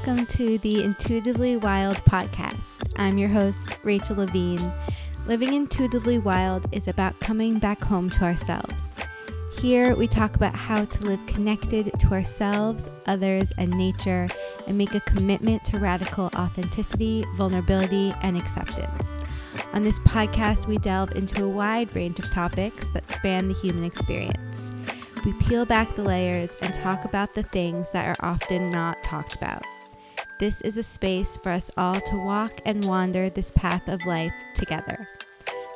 welcome to the Intuitively Wild podcast. I'm your host, Rachel Levine. Living intuitively wild is about coming back home to ourselves. Here we talk about how to live connected to ourselves, others, and nature, and make a commitment to radical authenticity, vulnerability, and acceptance. On this podcast, we delve into a wide range of topics that span the human experience. We peel back the layers and talk about the things that are often not talked about. This is a space for us all to walk and wander this path of life together.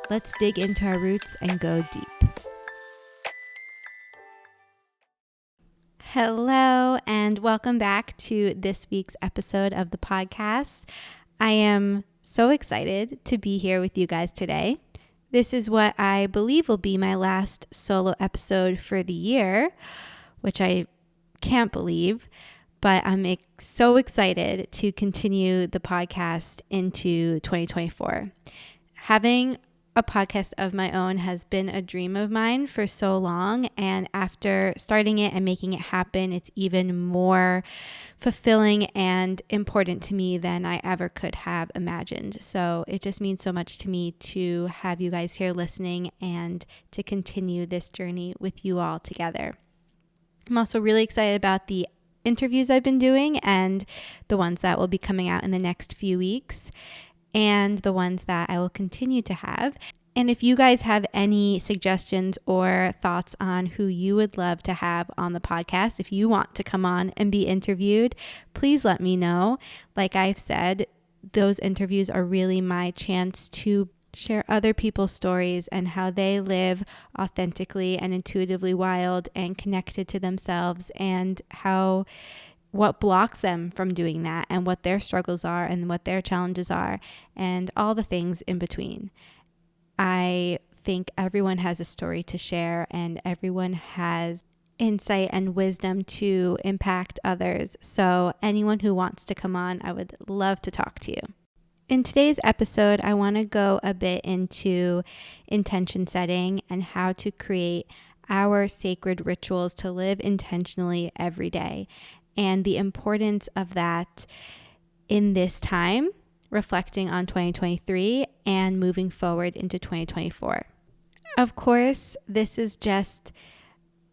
Let's dig into our roots and go deep. Hello, and welcome back to this week's episode of the podcast. I am so excited to be here with you guys today. This is what I believe will be my last solo episode for the year, which I can't believe, but I'm so excited to continue the podcast into 2024. Having a podcast of my own has been a dream of mine for so long, and after starting it and making it happen, it's even more fulfilling and important to me than I ever could have imagined. So it just means so much to me to have you guys here listening and to continue this journey with you all together. I'm also really excited about the interviews I've been doing and the ones that will be coming out in the next few weeks, and the ones that I will continue to have. And if you guys have any suggestions or thoughts on who you would love to have on the podcast, if you want to come on and be interviewed, please let me know. Like I've said, those interviews are really my chance to share other people's stories and how they live authentically and intuitively wild and connected to themselves, and what blocks them from doing that, and what their struggles are and what their challenges are, and all the things in between. I think everyone has a story to share, and everyone has insight and wisdom to impact others. So anyone who wants to come on, I would love to talk to you. In today's episode, I want to go a bit into intention setting and how to create our sacred rituals to live intentionally every day, and the importance of that in this time, reflecting on 2023 and moving forward into 2024. Of course, this is just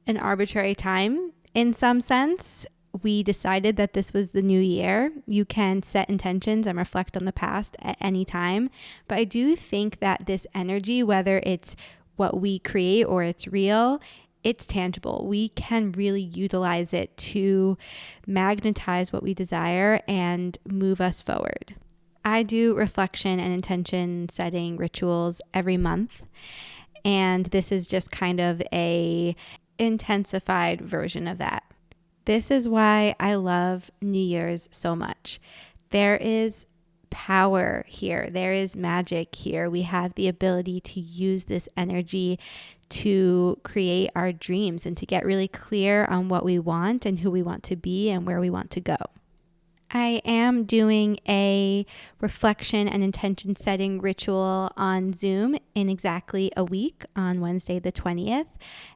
an arbitrary time in some sense. We decided that this was the new year. You can set intentions and reflect on the past at any time, but I do think that this energy, whether it's what we create or it's real, it's tangible. We can really utilize it to magnetize what we desire and move us forward. I do reflection and intention setting rituals every month, and this is just kind of a intensified version of that. This is why I love New Year's so much. There is power here. There is magic here. We have the ability to use this energy to create our dreams and to get really clear on what we want and who we want to be and where we want to go. I am doing a reflection and intention setting ritual on Zoom in exactly a week on Wednesday the 20th,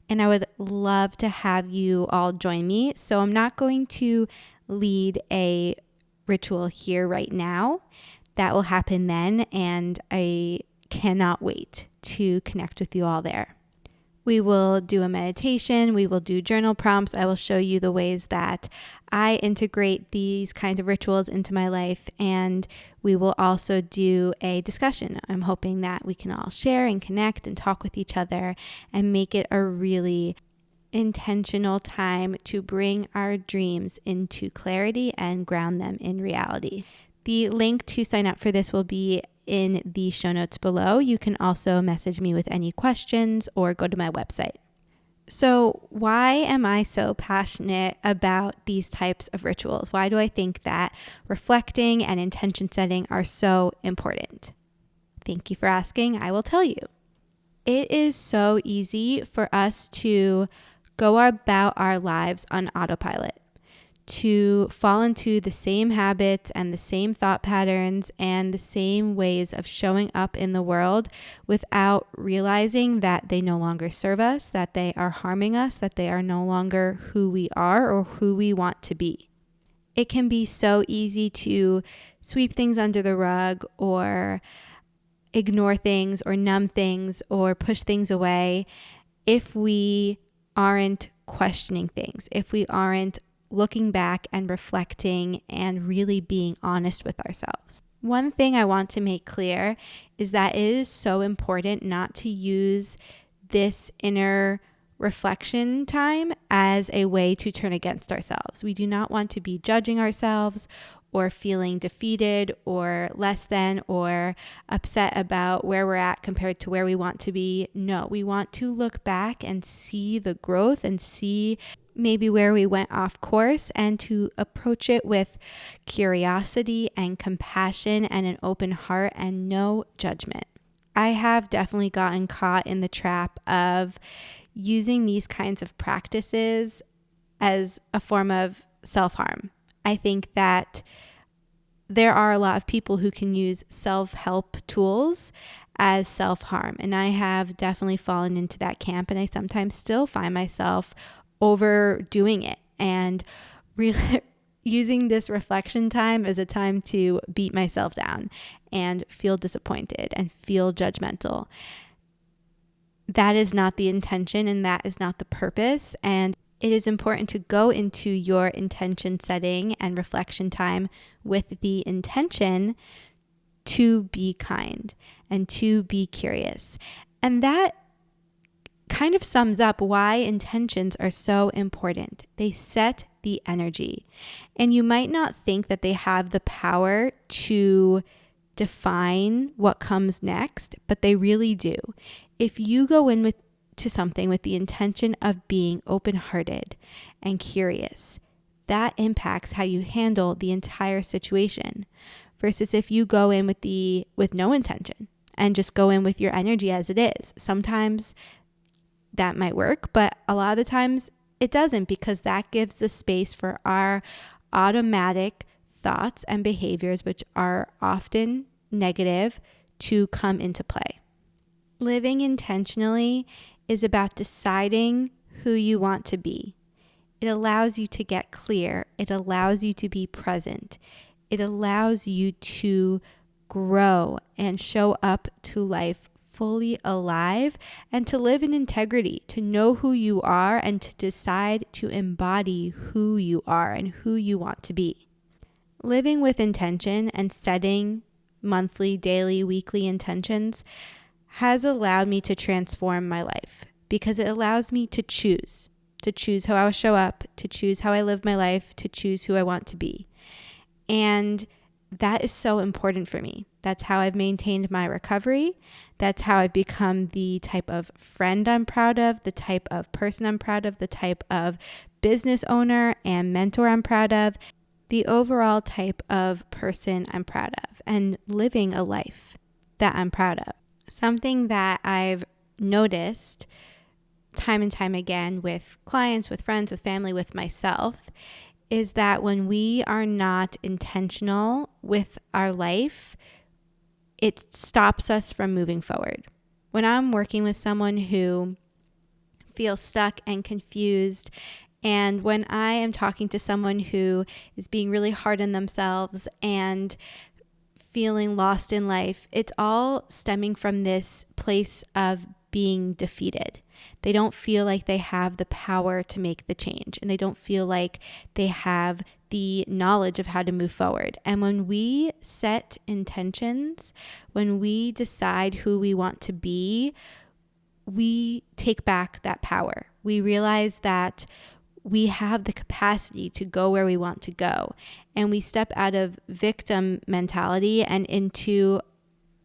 and I would love to have you all join me. So I'm not going to lead a ritual here right now. That will happen then, and I cannot wait to connect with you all there. We will do a meditation, we will do journal prompts. I will show you the ways that I integrate these kinds of rituals into my life, and we will also do a discussion. I'm hoping that we can all share and connect and talk with each other and make it a really intentional time to bring our dreams into clarity and ground them in reality. The link to sign up for this will be in the show notes below. You can also message me with any questions or go to my website. So why am I so passionate about these types of rituals? Why do I think that reflecting and intention setting are so important? Thank you for asking. I will tell you. It is so easy for us to go about our lives on autopilot, to fall into the same habits and the same thought patterns and the same ways of showing up in the world without realizing that they no longer serve us, that they are harming us, that they are no longer who we are or who we want to be. It can be so easy to sweep things under the rug or ignore things or numb things or push things away if we aren't questioning things, if we aren't looking back and reflecting and really being honest with ourselves. One thing I want to make clear is that it is so important not to use this inner reflection time as a way to turn against ourselves. We do not want to be judging ourselves or feeling defeated or less than or upset about where we're at compared to where we want to be. No, we want to look back and see the growth and see maybe where we went off course and to approach it with curiosity and compassion and an open heart and no judgment. I have definitely gotten caught in the trap of using these kinds of practices as a form of self-harm. I think that there are a lot of people who can use self-help tools as self-harm, and I have definitely fallen into that camp, and I sometimes still find myself overdoing it and really using this reflection time as a time to beat myself down and feel disappointed and feel judgmental. That is not the intention and that is not the purpose. And it is important to go into your intention setting and reflection time with the intention to be kind and to be curious. And that kind of sums up why intentions are so important. They set the energy. And you might not think that they have the power to define what comes next, but they really do. If you go in to something with the intention of being open-hearted and curious, that impacts how you handle the entire situation. Versus if you go in with no intention and just go in with your energy as it is. Sometimes that might work, but a lot of the times it doesn't, because that gives the space for our automatic thoughts and behaviors, which are often negative, to come into play. Living intentionally is about deciding who you want to be. It allows you to get clear. It allows you to be present. It allows you to grow and show up to life fully alive and to live in integrity, to know who you are and to decide to embody who you are and who you want to be. Living with intention and setting monthly, daily, weekly intentions has allowed me to transform my life because it allows me to choose how I show up, to choose how I live my life, to choose who I want to be. And that is so important for me. That's how I've maintained my recovery. That's how I've become the type of friend I'm proud of, the type of person I'm proud of, the type of business owner and mentor I'm proud of, the overall type of person I'm proud of, and living a life that I'm proud of. Something that I've noticed time and time again with clients, with friends, with family, with myself, is that when we are not intentional with our life, it stops us from moving forward. When I'm working with someone who feels stuck and confused, and when I am talking to someone who is being really hard on themselves and feeling lost in life, it's all stemming from this place of being defeated. They don't feel like they have the power to make the change, and they don't feel like they have the knowledge of how to move forward. And when we set intentions, when we decide who we want to be, we take back that power. We realize that we have the capacity to go where we want to go, and we step out of victim mentality and into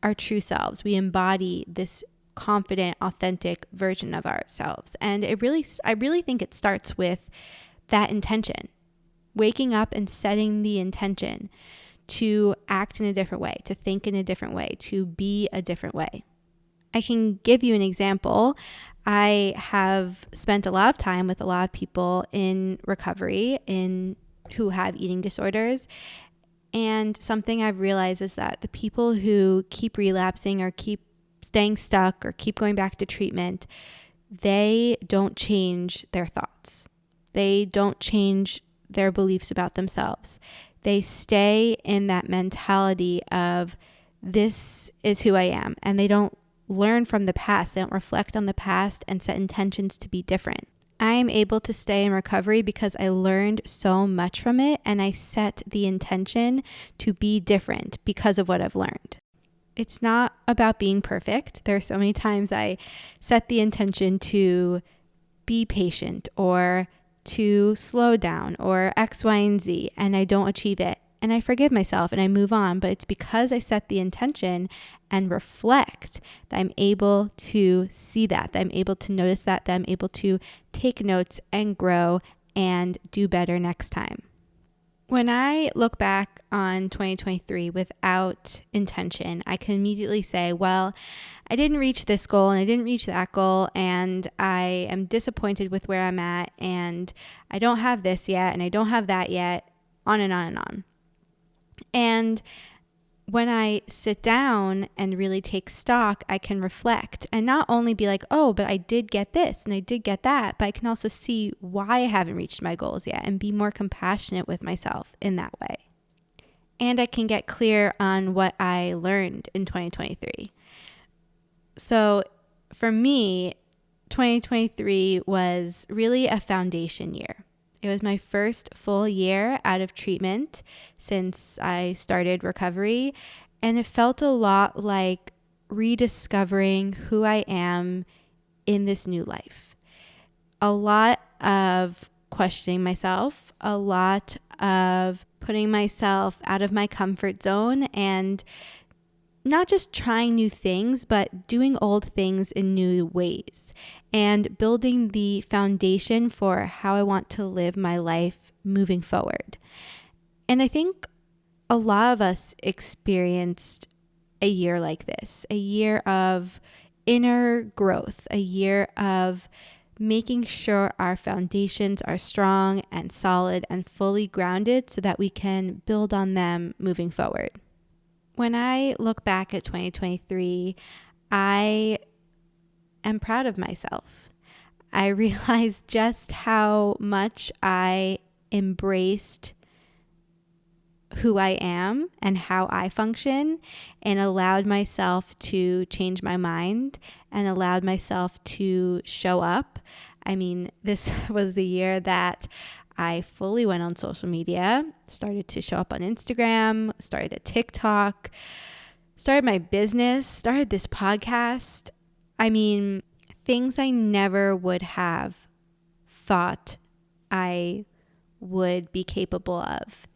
our true selves. We embody this confident, authentic version of ourselves. And I really think it starts with that intention, waking up and setting the intention to act in a different way, to think in a different way, to be a different way. I can give you an example. I have spent a lot of time with a lot of people in recovery who have eating disorders. And something I've realized is that the people who keep relapsing or keep staying stuck or keep going back to treatment, they don't change their thoughts. They don't change their beliefs about themselves. They stay in that mentality of this is who I am, and they don't learn from the past. They don't reflect on the past and set intentions to be different. I am able to stay in recovery because I learned so much from it, and I set the intention to be different because of what I've learned. It's not about being perfect. There are so many times I set the intention to be patient or to slow down or X, Y, and Z, and I don't achieve it. And I forgive myself and I move on. But it's because I set the intention and reflect that I'm able to see that I'm able to notice that I'm able to take notes and grow and do better next time. When I look back on 2023 without intention, I can immediately say, well, I didn't reach this goal and I didn't reach that goal, and I am disappointed with where I'm at, and I don't have this yet and I don't have that yet, on and on and on. And when I sit down and really take stock, I can reflect and not only be like, oh, but I did get this and I did get that, but I can also see why I haven't reached my goals yet and be more compassionate with myself in that way. And I can get clear on what I learned in 2023. So for me, 2023 was really a foundation year. It was my first full year out of treatment since I started recovery, and it felt a lot like rediscovering who I am in this new life. A lot of questioning myself, a lot of putting myself out of my comfort zone, and not just trying new things, but doing old things in new ways and building the foundation for how I want to live my life moving forward. And I think a lot of us experienced a year like this, a year of inner growth, a year of making sure our foundations are strong and solid and fully grounded so that we can build on them moving forward. When I look back at 2023, I am proud of myself. I realized just how much I embraced who I am and how I function, and allowed myself to change my mind and allowed myself to show up. I mean, this was the year that I fully went on social media, started to show up on Instagram, started a TikTok, started my business, started this podcast. I mean, things I never would have thought I would be capable of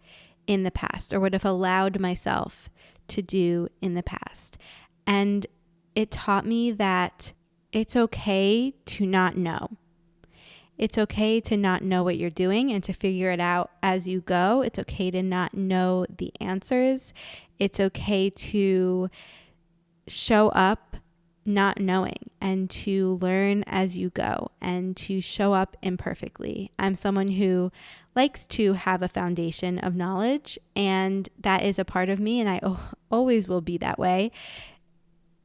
in the past or would have allowed myself to do in the past. And it taught me that it's okay to not know. It's okay to not know what you're doing and to figure it out as you go. It's okay to not know the answers. It's okay to show up not knowing and to learn as you go and to show up imperfectly. I'm someone who likes to have a foundation of knowledge, and that is a part of me, and I always will be that way.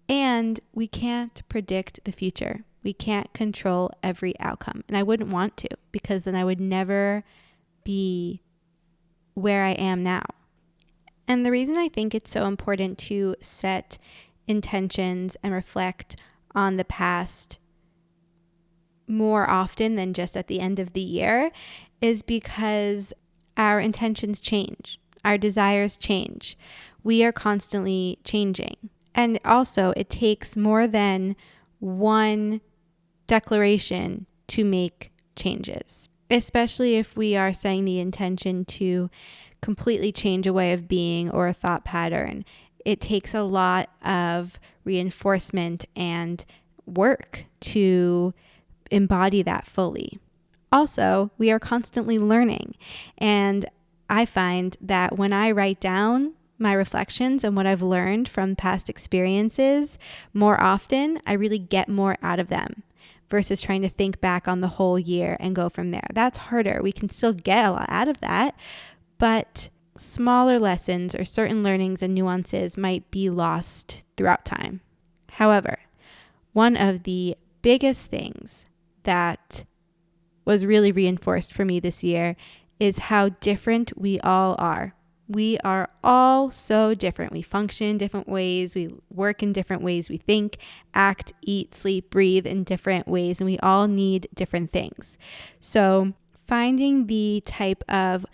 And we can't predict the future. We can't control every outcome. And I wouldn't want to, because then I would never be where I am now. And the reason I think it's so important to set intentions and reflect on the past more often than just at the end of the year is because our intentions change. Our desires change. We are constantly changing. And also, it takes more than one declaration to make changes, especially if we are setting the intention to completely change a way of being or a thought pattern. It takes a lot of reinforcement and work to embody that fully. Also, we are constantly learning. And I find that when I write down my reflections and what I've learned from past experiences more often, I really get more out of them versus trying to think back on the whole year and go from there. That's harder. We can still get a lot out of that, but smaller lessons or certain learnings and nuances might be lost throughout time. However, one of the biggest things that was really reinforced for me this year is how different we all are. We are all so different. We function in different ways. We work in different ways. We think, act, eat, sleep, breathe in different ways. And we all need different things. So finding the type of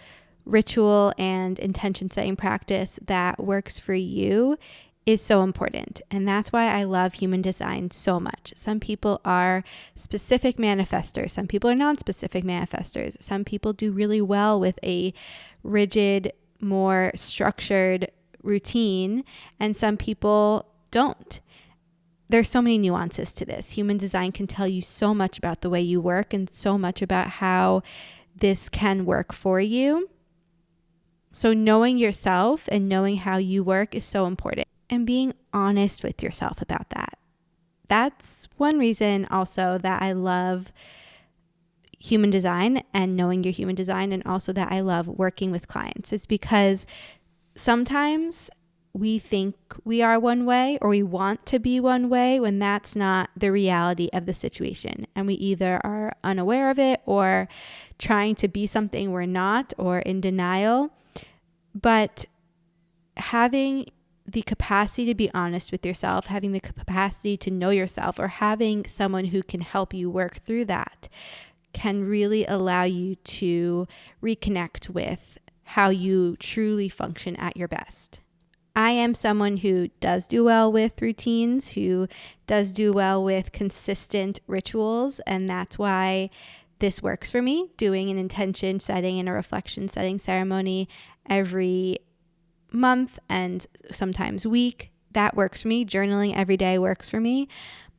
ritual and intention setting practice that works for you is so important. And that's why I love human design so much. Some people are specific manifestors. Some people are non-specific manifestors. Some people do really well with a rigid, more structured routine, and some people don't. There's so many nuances to this. Human design can tell you so much about the way you work and so much about how this can work for you. So knowing yourself and knowing how you work is so important, and being honest with yourself about that. That's one reason also that I love human design and knowing your human design, and also that I love working with clients, is because sometimes we think we are one way or we want to be one way when that's not the reality of the situation. And we either are unaware of it or trying to be something we're not, or in denial. But having the capacity to be honest with yourself, having the capacity to know yourself, or having someone who can help you work through that can really allow you to reconnect with how you truly function at your best. I am someone who does do well with routines, who does do well with consistent rituals, and that's why this works for me, doing an intention setting and a reflection setting ceremony every month and sometimes week. That works for me. Journaling every day works for me,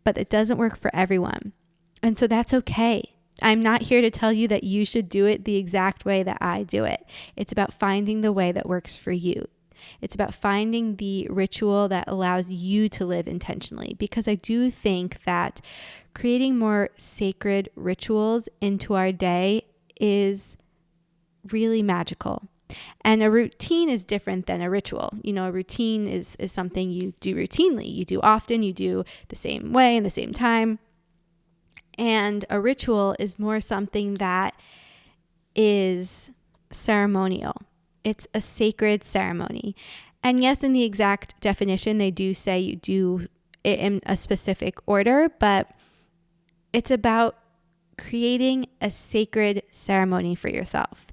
but it doesn't work for everyone. And so that's okay. I'm not here to tell you that you should do it the exact way that I do it. It's about finding the way that works for you. It's about finding the ritual that allows you to live intentionally, because I do think that creating more sacred rituals into our day is really magical. And a routine is different than a ritual. You know, a routine is something you do routinely. You do often, you do the same way and the same time. And a ritual is more something that is ceremonial. It's a sacred ceremony. And yes, in the exact definition, they do say you do it in a specific order, but it's about creating a sacred ceremony for yourself.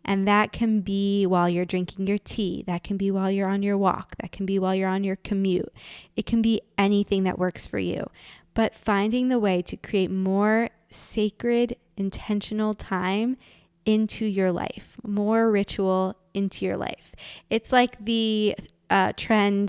And that can be while you're drinking your tea. That can be while you're on your walk. That can be while you're on your commute. It can be anything that works for you. But finding the way to create more sacred, intentional time into your life, more ritual into your life. It's like the trend,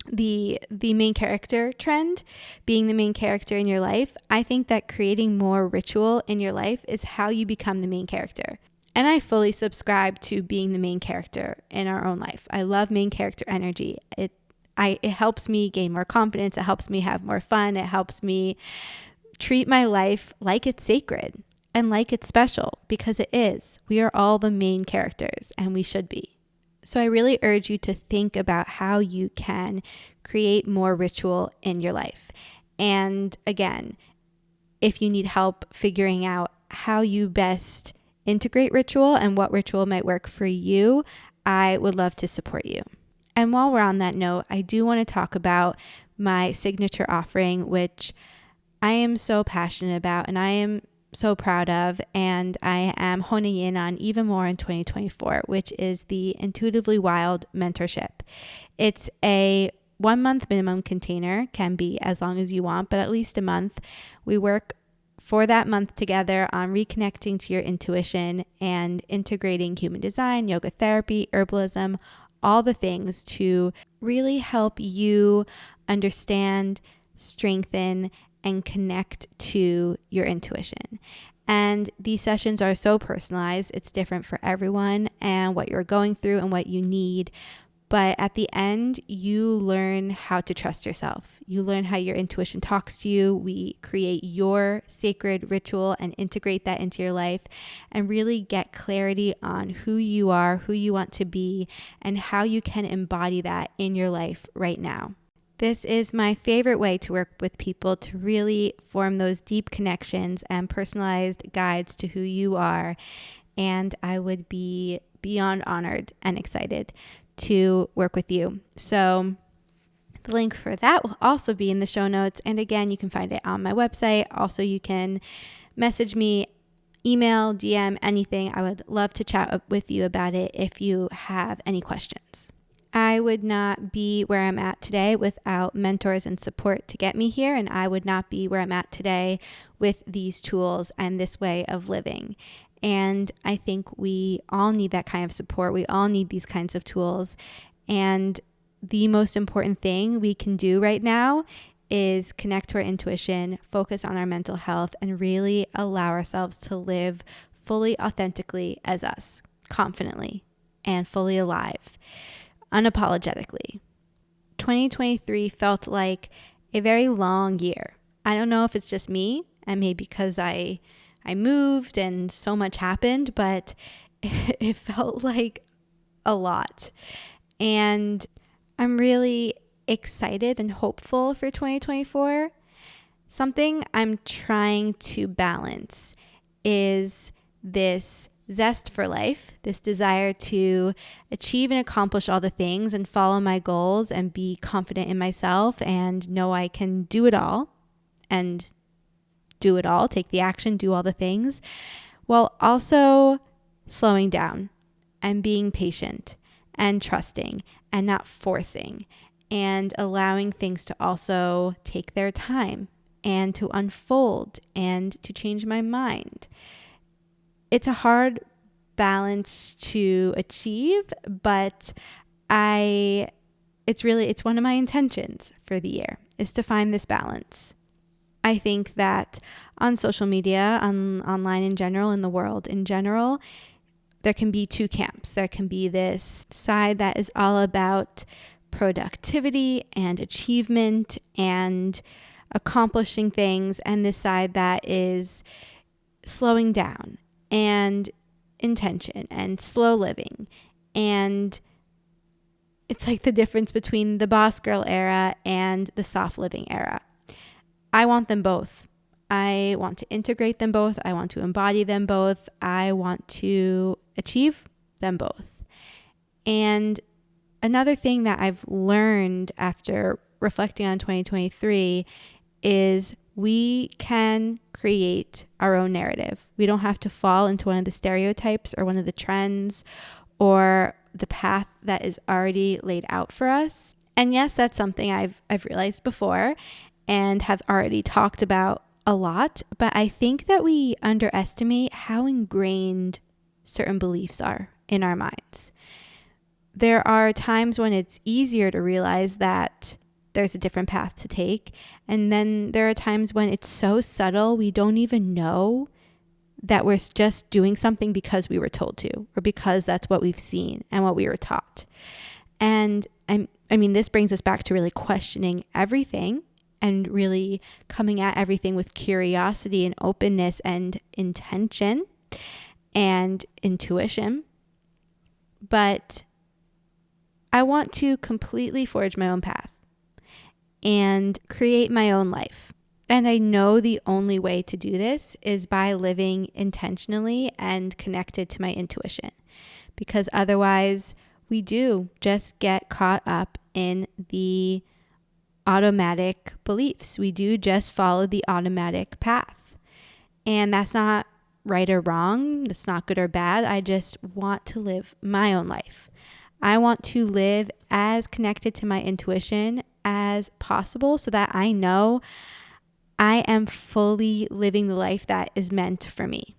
the main character trend, being the main character in your life. I think that creating more ritual in your life is how you become the main character. And I fully subscribe to being the main character in our own life. I love main character energy. It helps me gain more confidence. It helps me have more fun. It helps me treat my life like it's sacred and like it's special, because it is. We are all the main characters, and we should be. So I really urge you to think about how you can create more ritual in your life. And again, if you need help figuring out how you best integrate ritual and what ritual might work for you, I would love to support you. And while we're on that note, I do want to talk about my signature offering, which I am so passionate about and I am so proud of, and I am honing in on even more in 2024, which is the Intuitively Wild mentorship. It's a 1 month minimum container, can be as long as you want, but at least a month. We work for that month together on reconnecting to your intuition and integrating human design, yoga therapy, herbalism, all the things to really help you understand, strengthen, and connect to your intuition. And these sessions are so personalized. It's different for everyone and what you're going through and what you need. But at the end, you learn how to trust yourself. You learn how your intuition talks to you. We create your sacred ritual and integrate that into your life and really get clarity on who you are, who you want to be, and how you can embody that in your life right now. This is my favorite way to work with people, to really form those deep connections and personalized guides to who you are, and I would be beyond honored and excited to work with you. So the link for that will also be in the show notes. And again, you can find it on my website. Also, you can message me, email, DM, anything. I would love to chat with you about it if you have any questions. I would not be where I'm at today without mentors and support to get me here. And I would not be where I'm at today with these tools and this way of living. And I think we all need that kind of support. We all need these kinds of tools. And the most important thing we can do right now is connect to our intuition, focus on our mental health, and really allow ourselves to live fully authentically as us, confidently, and fully alive, unapologetically. 2023 felt like a very long year. I don't know if it's just me, and maybe because I moved and so much happened, but it felt like a lot. And I'm really excited and hopeful for 2024. Something I'm trying to balance is this zest for life, this desire to achieve and accomplish all the things and follow my goals and be confident in myself and know I can do it all and do it all, take the action, do all the things, while also slowing down and being patient and trusting and not forcing and allowing things to also take their time and to unfold and to change my mind. It's a hard balance to achieve, but it's one of my intentions for the year is to find this balance. I think that on social media, online in general, in the world in general, there can be two camps. There can be this side that is all about productivity and achievement and accomplishing things, and this side that is slowing down and intention and slow living. And it's like the difference between the boss girl era and the soft living era. I want them both. I want to integrate them both. I want to embody them both. I want to achieve them both. And another thing that I've learned after reflecting on 2023 is we can create our own narrative. We don't have to fall into one of the stereotypes or one of the trends or the path that is already laid out for us. And yes, that's something I've realized before and have already talked about a lot, but I think that we underestimate how ingrained certain beliefs are in our minds. There are times when it's easier to realize that there's a different path to take, and then there are times when it's so subtle we don't even know that we're just doing something because we were told to, or because that's what we've seen and what we were taught. And I mean, this brings us back to really questioning everything and really coming at everything with curiosity and openness and intention and intuition. But I want to completely forge my own path and create my own life. And I know the only way to do this is by living intentionally and connected to my intuition, because otherwise we do just get caught up in the automatic beliefs. We do just follow the automatic path. And that's not right or wrong. That's not good or bad. I just want to live my own life. I want to live as connected to my intuition as possible so that I know I am fully living the life that is meant for me.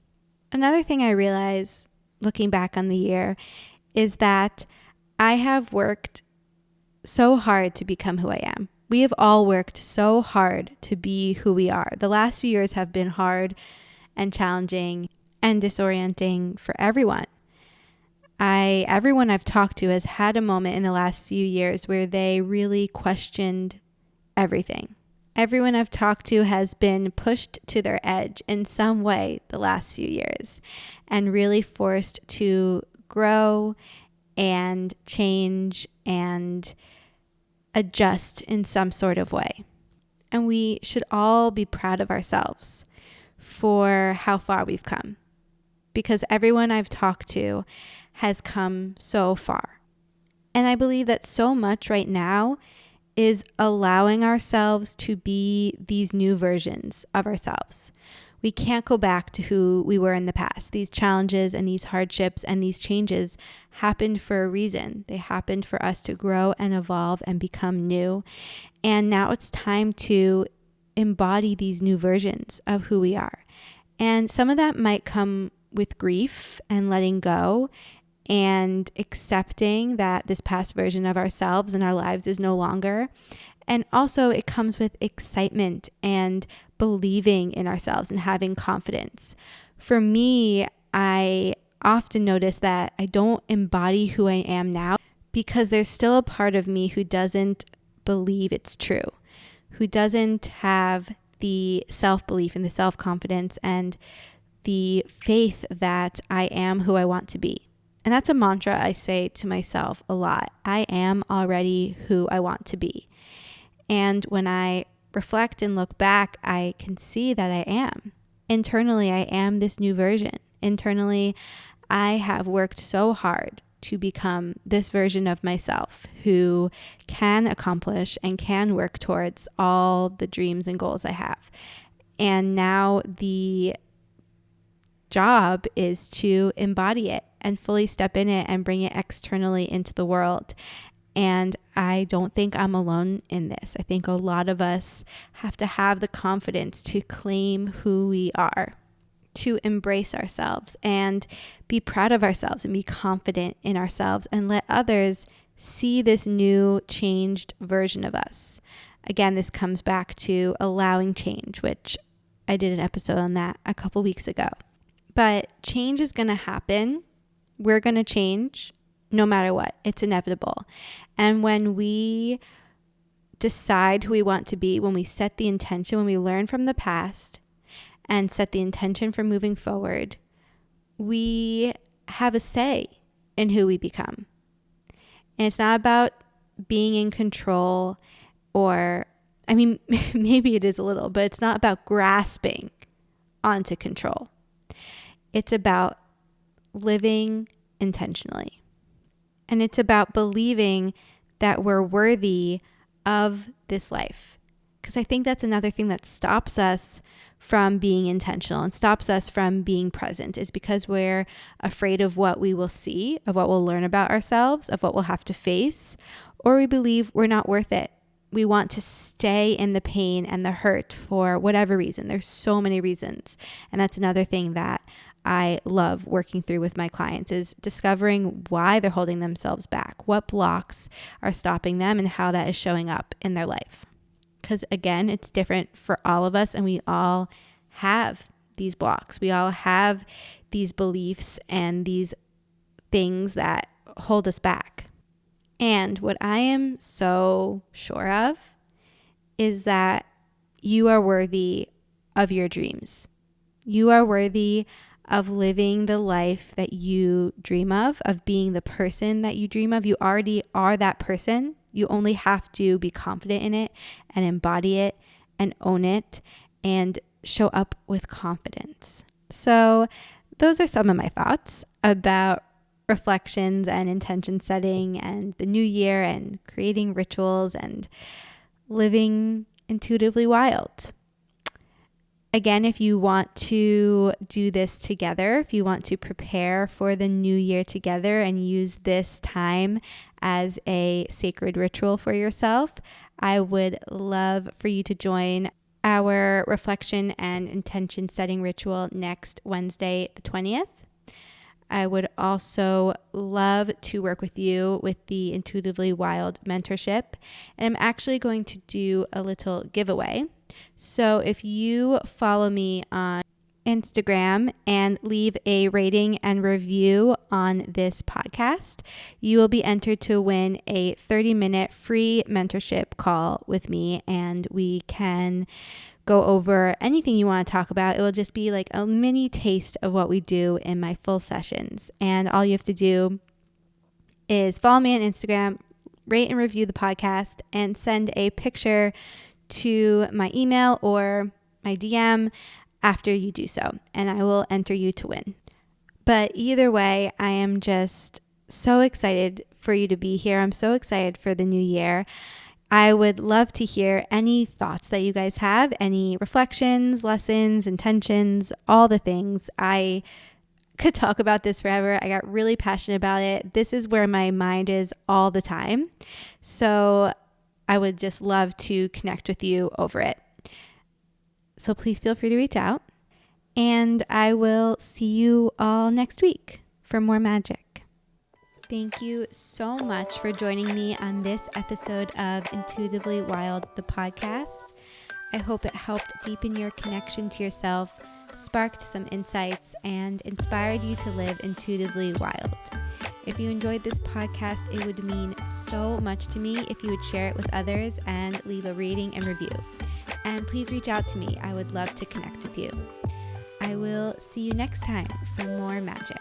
Another thing I realize looking back on the year is that I have worked so hard to become who I am. We have all worked so hard to be who we are. The last few years have been hard and challenging and disorienting for everyone. Everyone I've talked to has had a moment in the last few years where they really questioned everything. Everyone I've talked to has been pushed to their edge in some way the last few years and really forced to grow and change and adjust in some sort of way. And we should all be proud of ourselves for how far we've come. because everyone I've talked to has come so far. And I believe that so much right now is allowing ourselves to be these new versions of ourselves. We can't go back to who we were in the past. These challenges and these hardships and these changes happened for a reason. They happened for us to grow and evolve and become new. And now it's time to embody these new versions of who we are. And some of that might come with grief and letting go and accepting that this past version of ourselves and our lives is no longer. And also it comes with excitement and believing in ourselves and having confidence. For me, I often notice that I don't embody who I am now because there's still a part of me who doesn't believe it's true, who doesn't have the self-belief and the self-confidence and the faith that I am who I want to be. And that's a mantra I say to myself a lot. I am already who I want to be. And when I reflect and look back, I can see that I am. Internally, I am this new version. Internally, I have worked so hard to become this version of myself who can accomplish and can work towards all the dreams and goals I have. And now the job is to embody it and fully step in it and bring it externally into the world. And I don't think I'm alone in this. I think a lot of us have to have the confidence to claim who we are, to embrace ourselves and be proud of ourselves and be confident in ourselves and let others see this new changed version of us. Again, this comes back to allowing change, which I did an episode on that a couple weeks ago. But change is going to happen. We're going to change no matter what. It's inevitable. And when we decide who we want to be, when we set the intention, when we learn from the past and set the intention for moving forward, we have a say in who we become. And it's not about being in control or, maybe it is a little, but it's not about grasping onto control. It's about living intentionally. And it's about believing that we're worthy of this life. Because I think that's another thing that stops us from being intentional and stops us from being present, is because we're afraid of what we will see, of what we'll learn about ourselves, of what we'll have to face, or we believe we're not worth it. We want to stay in the pain and the hurt for whatever reason. There's so many reasons. And that's another thing that I love working through with my clients, is discovering why they're holding themselves back, what blocks are stopping them, and how that is showing up in their life. Because again, it's different for all of us, and we all have these blocks. We all have these beliefs and these things that hold us back. And what I am so sure of is that you are worthy of your dreams. You are worthy of living the life that you dream of being the person that you dream of. You already are that person. You only have to be confident in it and embody it and own it and show up with confidence. So those are some of my thoughts about reflections and intention setting and the new year and creating rituals and living intuitively wild. Again, if you want to do this together, if you want to prepare for the new year together and use this time as a sacred ritual for yourself, I would love for you to join our reflection and intention setting ritual next Wednesday, the 20th. I would also love to work with you with the Intuitively Wild mentorship. And I'm actually going to do a little giveaway. So if you follow me on Instagram and leave a rating and review on this podcast, you will be entered to win a 30-minute free mentorship call with me, and we can go over anything you want to talk about. It will just be like a mini taste of what we do in my full sessions. And all you have to do is follow me on Instagram, rate and review the podcast, and send a picture to my email or my DM after you do so, and I will enter you to win. But either way, I am just so excited for you to be here. I'm so excited for the new year. I would love to hear any thoughts that you guys have, any reflections, lessons, intentions, all the things. I could talk about this forever. I got really passionate about it. This is where my mind is all the time. So I would just love to connect with you over it. So please feel free to reach out. And I will see you all next week for more magic. Thank you so much for joining me on this episode of Intuitively Wild, the podcast. I hope it helped deepen your connection to yourself, sparked some insights, and inspired you to live intuitively wild. If you enjoyed this podcast, it would mean so much to me if you would share it with others and leave a rating and review. And please reach out to me. I would love to connect with you. I will see you next time for more magic.